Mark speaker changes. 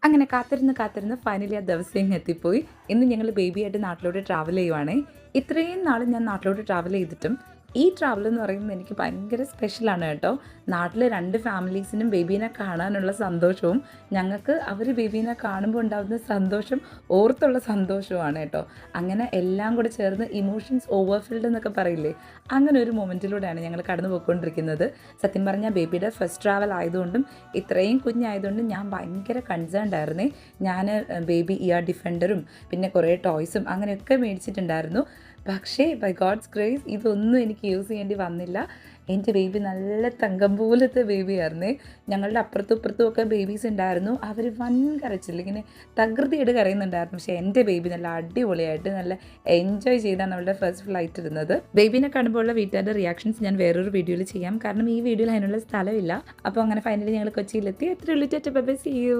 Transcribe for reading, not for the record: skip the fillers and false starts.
Speaker 1: അങ്ങനെ കാത്തിരുന്ന് ഫൈനലി ആ ദിവസം ഇങ്ങ് എത്തിപ്പോയി. ഇന്ന് ഞങ്ങൾ ബേബിയായിട്ട് നാട്ടിലോട്ട് ട്രാവൽ ചെയ്യുവാണേ. ഇത്രയും നാൾ ഞാൻ നാട്ടിലോട്ട് ട്രാവൽ ചെയ്തിട്ടും ഈ ട്രാവൽ എന്ന് പറയുന്നത് എനിക്ക് ഭയങ്കര സ്പെഷ്യലാണ് കേട്ടോ. നാട്ടിൽ 2 ഫാമിലീസിനും ബേബീനെ കാണാനുള്ള സന്തോഷവും ഞങ്ങൾക്ക് അവർ ബേബീനെ കാണുമ്പോൾ ഉണ്ടാകുന്ന സന്തോഷം ഓർത്തുള്ള സന്തോഷവുമാണ് കേട്ടോ. അങ്ങനെ എല്ലാം കൂടെ ചേർന്ന് ഇമോഷൻസ് ഓവർഫിൽഡ് എന്നൊക്കെ പറയില്ലേ, അങ്ങനെ ഒരു മൊമെൻറ്റിലൂടെയാണ് ഞങ്ങൾ കടന്നു പോയിക്കൊണ്ടിരിക്കുന്നത്. സത്യം പറഞ്ഞാൽ ബേബിയുടെ ഫസ്റ്റ് ട്രാവൽ ആയതുകൊണ്ടും ഇത്രയും കുഞ്ഞായതുകൊണ്ടും ഞാൻ ഭയങ്കര കൺസേൺഡ് ആയിരുന്നേ. ഞാൻ ബേബി ഇയർ ഡിഫൻഡറും പിന്നെ കുറേ ടോയ്സും അങ്ങനെയൊക്കെ മേടിച്ചിട്ടുണ്ടായിരുന്നു. പക്ഷേ ബൈ ഗോഡ്സ് ഗ്രേസ് ഇതൊന്നും എനിക്ക് യൂസ് ചെയ്യേണ്ടി വന്നില്ല. എൻ്റെ ബേബി നല്ല തങ്കം പോലത്തെ ബേബിയായിരുന്നേ. ഞങ്ങളുടെ അപ്പുറത്തും ഇപ്പുറത്തും ഒക്കെ ബേബീസ് ഉണ്ടായിരുന്നു. അവർ വൻ കരച്ചില്ല, ഇങ്ങനെ തകൃതിയായിട്ട് കരയുന്നുണ്ടായിരുന്നു. പക്ഷേ എൻ്റെ ബേബി നല്ല അടിപൊളിയായിട്ട് നല്ല എൻജോയ് ചെയ്താണ് അവളുടെ ഫസ്റ്റ് ഫ്ലൈറ്റ് ഇരുന്നത്. ബേബീനെ കാണുമ്പോഴുള്ള വീട്ടുകാരുടെ റിയാക്ഷൻസ് ഞാൻ വേറൊരു വീഡിയോയിൽ ചെയ്യാം, കാരണം ഈ വീഡിയോയിൽ അതിനുള്ള സ്ഥലമില്ല. അപ്പോൾ അങ്ങനെ ഫൈനലി ഞങ്ങൾ കൊച്ചിയിലെത്തി. എത്ര ഉള്ളൂ. Bye bye, see U.